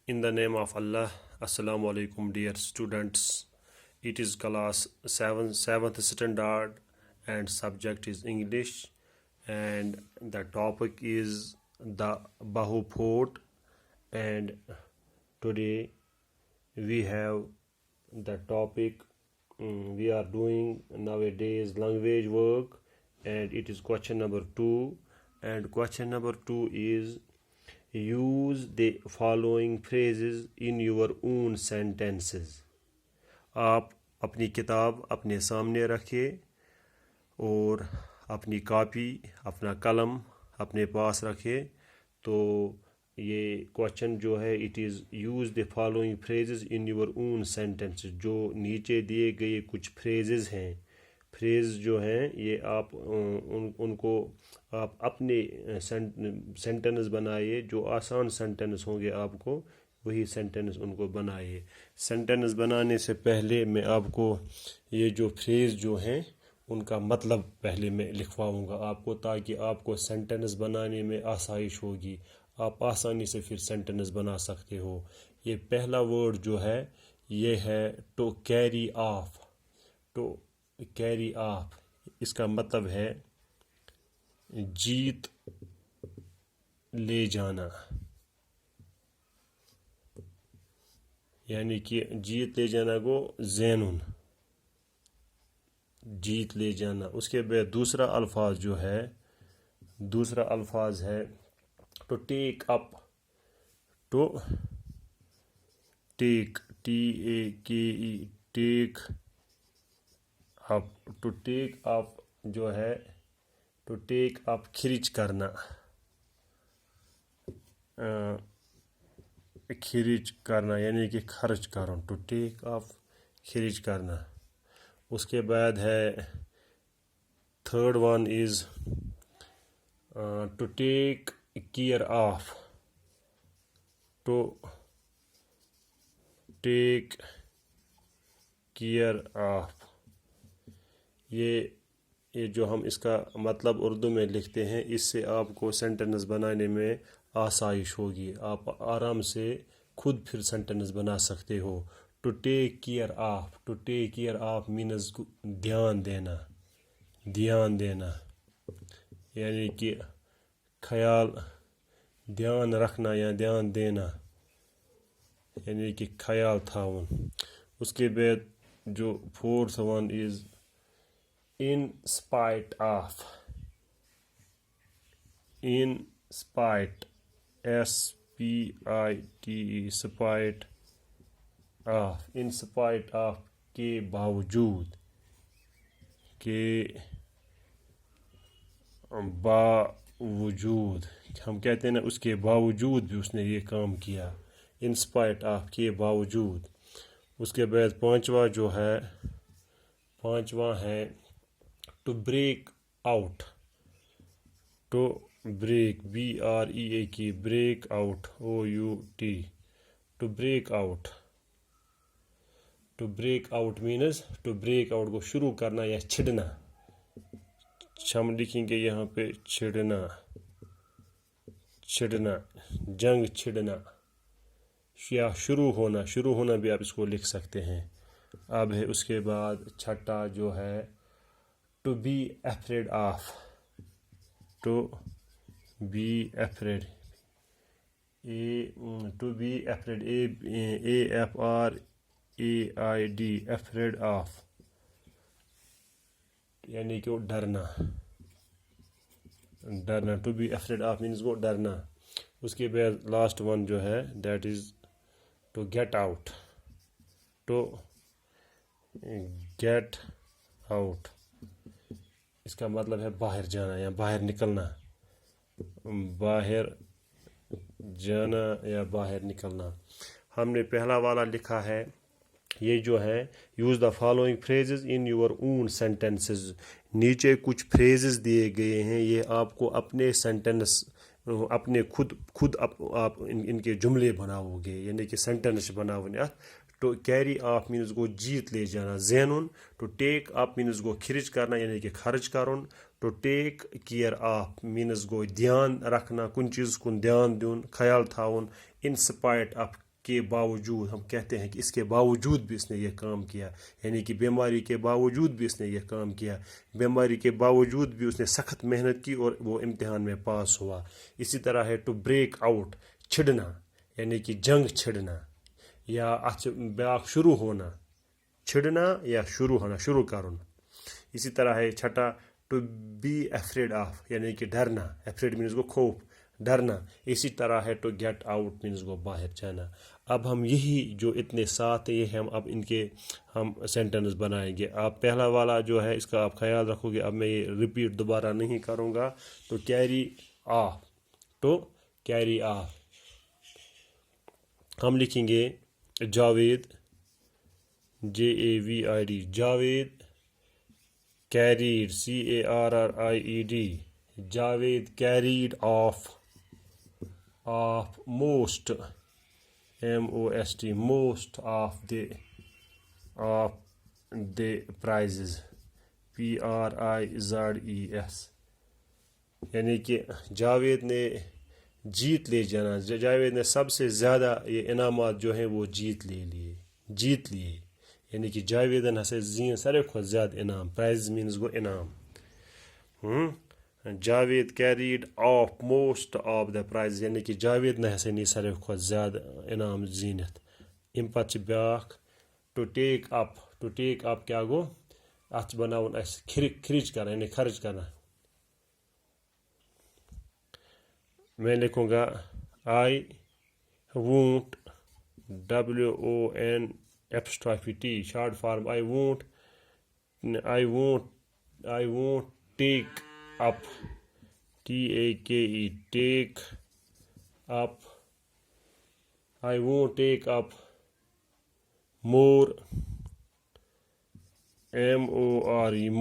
In the name of Allah, Assalamu alaikum, dear students. It is class 7th standard and subject is English, and the topic is the Bahu Fort. And today we have the topic we are doing nowadays language work, and it is question number 2. And question number 2 is use the following phrases in your own sentences. آپ اپنی کتاب اپنے سامنے رکھے اور اپنی copy اپنا قلم اپنے پاس رکھے. تو یہ کوشچن جو ہے it is use the following phrases in your own sentences. جو نیچے دیے گئے کچھ فریزز ہیں، فریز جو ہیں یہ آپ ان کو آپ اپنے سینٹنس بنائیے. جو آسان سینٹنس ہوں گے آپ کو وہی سینٹنس ان کو بنائیے. سینٹنس بنانے سے پہلے میں آپ کو یہ جو فریز جو ہیں ان کا مطلب پہلے میں لکھواؤں گا آپ کو، تاکہ آپ کو سینٹنس بنانے میں آسائش ہوگی، آپ آسانی سے پھر سینٹنس بنا سکتے ہو. یہ پہلا ورڈ جو ہے یہ ہے to carry off. To carry off اس کا مطلب ہے جیت لے جانا، یعنی کہ جیت لے جانا گو زینن، جیت لے جانا. اس کے بعد دوسرا الفاظ جو ہے، دوسرا الفاظ ہے to take up. To take T A K E take up. To take اپ جو ہے ٹو ٹیک اپ خرچ کرنا، خرچ کرنا یعنی کہ خرچ کرنا. ٹو ٹیک اپ خرچ کرنا. اس کے بعد ہے third one is to take care of. To take care of. یہ جو ہم اس کا مطلب اردو میں لکھتے ہیں، اس سے آپ کو سینٹنس بنانے میں آسائش ہوگی، آپ آرام سے خود پھر سینٹنس بنا سکتے ہو. To take care of. To take care of means دھیان دینا، دھیان دینا یعنی کہ خیال، دھیان رکھنا یا دھیان دینا یعنی کہ خیال تھاون. اس کے بعد جو fourth one is in spite of. in spite S-P-I-T-E spite of. in spite of کے باوجود، کے باوجود ہم کہتے ہیں نا اس کے باوجود بھی اس نے یہ کام کیا. in spite of کے باوجود. اس کے بعد پانچواں جو ہے، پانچواں ہے to break out. To break B-R-E-A-K break out O-U-T. To break out. To break out means to break out کو شروع کرنا یا چھڑنا. ہم لکھیں گے یہاں پہ چھڑنا، چھڑنا جنگ چھڑنا یا شروع ہونا. شروع ہونا بھی آپ اس کو لکھ سکتے ہیں. اب ہے اس کے بعد چھٹا جو ہے to be afraid of. To be afraid to be afraid A-F-R-A-I-D afraid of یعنی کہ وہ ڈرنا، ڈرنا. To be afraid of means وہ ڈرنا. اس کے بعد لاسٹ ون جو ہے that is to get out. To get out اس کا مطلب ہے باہر جانا یا باہر نکلنا، باہر جانا یا باہر نکلنا. ہم نے پہلا والا لکھا ہے، یہ جو ہے use the following phrases in your own sentences. نیچے کچھ فریزز دیے گئے ہیں، یہ آپ کو اپنے سینٹنس اپنے خود آپ ان کے جملے بناؤ گے یعنی کہ سینٹنس بناؤ گے. ٹو کیری آف مینز گو جیت لے جانا زینن. ٹو ٹیک اپ مینز گو خرچ کرنا یعنی کہ خرچ کرن. To take care of means گو دھیان رکھنا، کن چیز کن دھیان دیون، خیال تھاون. ان سپائٹ آف کے باوجود، ہم کہتے ہیں کہ اس کے باوجود بھی اس نے یہ کام کیا، یعنی کہ بیماری کے باوجود بھی اس نے یہ کام کیا، بیماری کے باوجود بھی اس نے سخت محنت کی اور وہ امتحان میں پاس ہوا. اسی طرح ہے ٹو بریک آؤٹ، چھڑنا یعنی کہ جنگ چھڑنا، یا اتھ بیاکھ شروع ہونا، چھڑنا یا شروع ہونا، شروع کرن. اسی طرح ہے چھٹا ٹو بی افریڈ آف یعنی کہ ڈرنا، افریڈ مینس گو خوف، ڈرنا. اسی طرح ہے ٹو گیٹ آؤٹ مینس گو باہر جانا. اب ہم یہی جو اتنے ساتھ یہ ہم اب ان کے ہم سینٹنس بنائیں گے. آپ پہلا والا جو ہے اس کا آپ خیال رکھو گے، اب میں یہ ریپیٹ دوبارہ نہیں کروں گا. تو carry off, to carry off ہم لکھیں گے Javed, JAVID، Javed carried CARRIED، Javed carried off most MOST most of the prizes PRIZES، یعنی کہ جاوید نے جیت لے جانا، جاوید نے سب سے زیادہ یہ انعامات جو ہیں وہ جیت لیے، یعنی کہ جاویدن ہسا زین ساروی کھۄتہٕ زیادٕ انعام. پرائز مینس گو انعام. Javed carried off most of the prize یعنی کہ جاوید نے ہسا نی ساروی کھۄتہٕ زیادٕ انعام زیٖنِتھ. امہِ پتہٕ چھِ بیٛاکھ to take up. To take اپ کیٛاہ گوٚو؟ اتھ چھِ بناوُن اسہِ خرچ کرنا یعنی خرچ کرنا. میں لکھوں گا I won't WONT short form I won't take up TAKE take up I won't take up more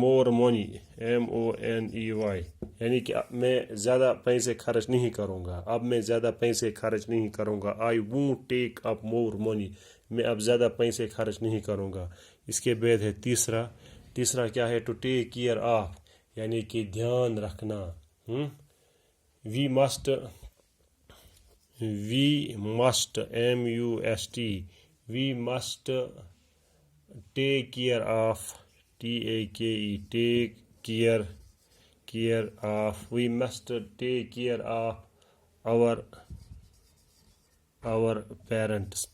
more money MONEY یعنی کہ میں زیادہ پیسے خرچ نہیں کروں گا. اب میں زیادہ پیسے خرچ نہیں کروں گا. I won't take up more money، میں اب زیادہ پیسے خرچ نہیں کروں گا. اس کے بعد ہے تیسرا کیا ہے؟ ٹو ٹیک کیئر آف یعنی کہ دھیان رکھنا. We must MUST we must take care of TAKE take care of. We must take care of our parents PARENTS.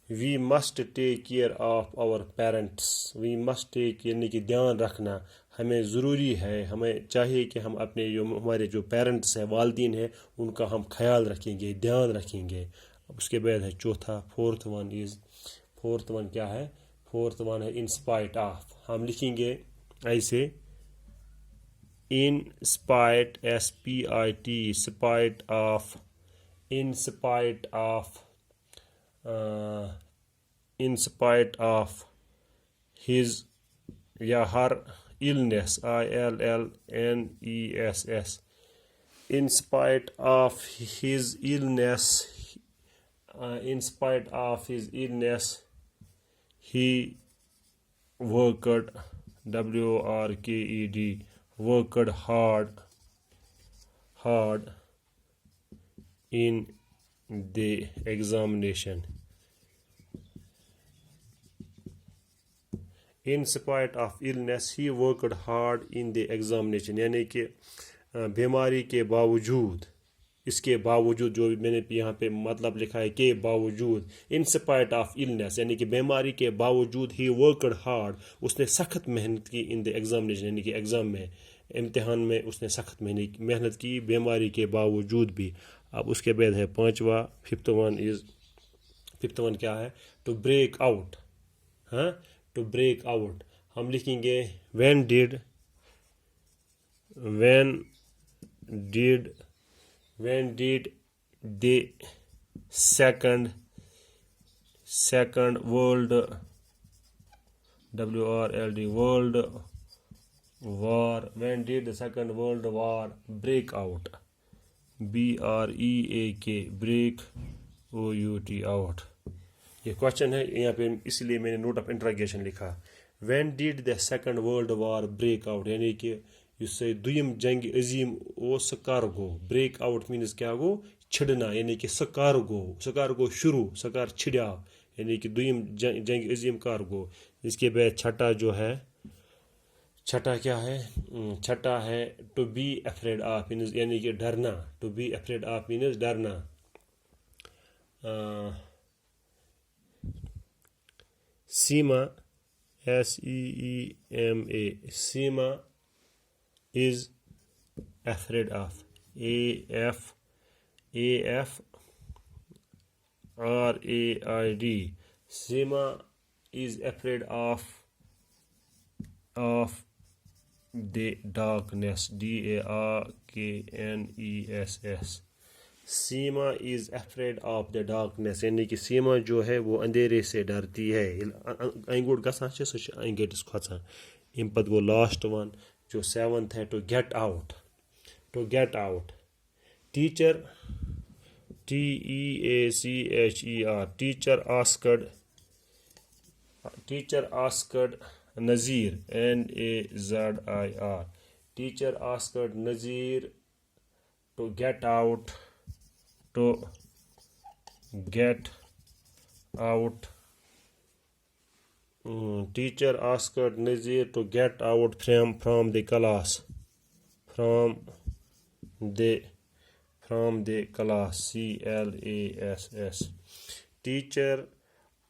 We must take care of our parents. We must take یعنی کہ دھیان رکھنا. ہمیں ضروری ہے، ہمیں چاہیے کہ ہم اپنے ہمارے جو پیرنٹس ہیں، والدین ہیں، ان کا ہم خیال رکھیں گے، دھیان رکھیں گے. اب اس کے بعد ہے چوتھا فورتھ ون کیا ہے؟ فورتھ ون ہے ان اسپائٹ آف. ہم لکھیں گے ایسے in spite SPIT spite of in spite of his یا her illness ILLNESS in spite of his illness he worked WORKED worked hard in the examination. In spite of illness he worked hard in the examination یعنی کہ بیماری کے باوجود، اس کے باوجود جو میں نے یہاں پہ مطلب لکھا ہے کہ باوجود. ان سپائٹ آف illness یعنی کہ بیماری کے باوجود ہی worked hard اس نے سخت محنت کی in the examination یعنی کہ ایگزام میں، امتحان میں اس نے سخت محنت کی بیماری کے باوجود بھی. اب اس کے بعد ہے پانچواں ففتھ ون کیا ہے؟ To break out. To break out ہم لکھیں گے when did the second world war when did the second world war break out BREAK break OUT out. یہ کوشچن ہے یہاں پہ اس لیے میں نے نوٹ آف انٹراگیشن لکھا. when did the second world war break out یعنی کہ یُس دوٚیِم جنگ عظیٖم اوس سُہ کر گوٚو. بریک آؤٹ مینز کیا گوٚو؟ چھڑنا یعنی کہ سہ کر گو شروع، سہ کر چھڑیاو یعنی کہ دویم جنگ عظیم کر گو. اس کے بعد چھٹا جو ہے، چھٹا کیا ہے؟ چھٹا ہے ٹو بی افریڈ آف یعنی کہ ڈرنا. To be afraid of means ڈرنا. Seema SEEMA Seema is afraid of AFRAID Seema is afraid of the darkness DARKNESS. Seema is afraid of the darkness یعنی کہ سیما جو ہے وہ اندھیرے سے ڈرتی ہے. این گوٹ گژھان چھِ سُہ چھِ این گیٹس کھۄژان. اَمہِ پتہٕ گوٚو لاسٹ ون جو 7th ہے to get out. To get out teacher TEACHER teacher asked Nazir NAZIR teacher asked Nazir to get out teacher asked Nazir to get out from the class CLASS teacher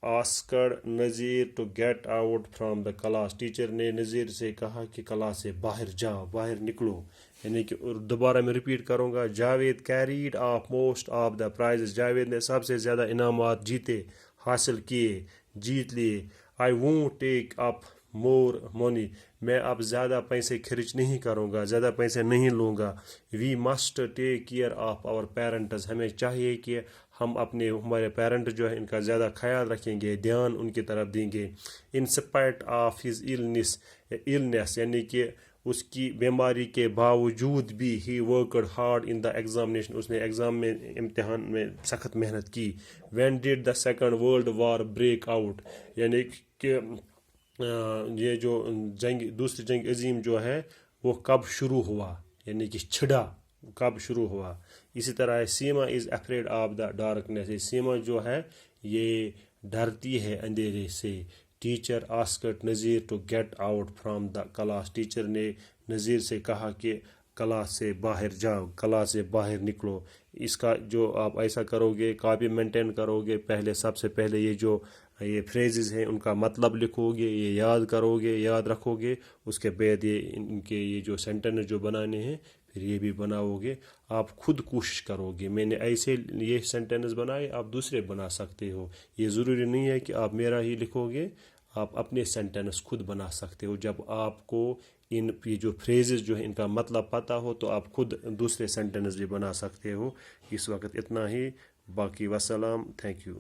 asked Nazir to get out from the class. Teacher نے نذیر سے کہا کہ class سے باہر جاؤ، باہر نکلو. یعنی کہ دوبارہ میں ریپیٹ کروں گا. Javed carried off most of the prizes Javed نے سب سے زیادہ انعامات جیتے، حاصل کیے، جیت لیے. آئی وونٹ ٹیک اپ مور منی میں اب زیادہ پیسے خرچ نہیں کروں گا، زیادہ پیسے نہیں لوں گا. We must take care of our parents ہمیں چاہیے کہ ہم ہمارے پیرنٹ جو ہے ان کا زیادہ خیال رکھیں گے، دھیان ان کی طرف دیں گے. In spite of his illness یعنی کہ اس کی بیماری کے باوجود بھی he worked hard in the examination اس نے ایگزام میں امتحان میں سخت محنت کی. When did the second world war break out یعنی کہ یہ جو دوسری جنگ عظیم جو ہے وہ کب شروع ہوا یعنی کہ چھڑا کب شروع ہوا. اسی طرح ہے Seema is afraid of the darkness Seema جو ہے یہ ڈرتی ہے اندھیرے سے. Teacher asked Nazir to get out from the class teacher نے نذیر سے کہا کہ کلاس سے باہر جاؤ، کلاس سے باہر نکلو. اس کا جو آپ ایسا کرو گے، کاپی مینٹین کرو گے، پہلے سب سے پہلے یہ فریزز ہیں ان کا مطلب لکھو گے، یہ یاد کرو گے، یاد رکھو گے. اس کے بعد ان کے یہ جو سینٹنس جو بنانے ہیں پھر یہ بھی بناؤ گے. آپ خود کوشش کرو گے. میں نے ایسے یہ سینٹنس بنائے، آپ دوسرے بنا سکتے ہو. یہ ضروری نہیں ہے کہ آپ میرا ہی لکھو گے، آپ اپنے سینٹنس خود بنا سکتے ہو. جب آپ کو یہ جو فریزز جو ہے ان کا مطلب پتہ ہو تو آپ خود دوسرے سینٹنس بھی بنا سکتے ہو. اس وقت اتنا ہی، باقی وسلام. Thank you.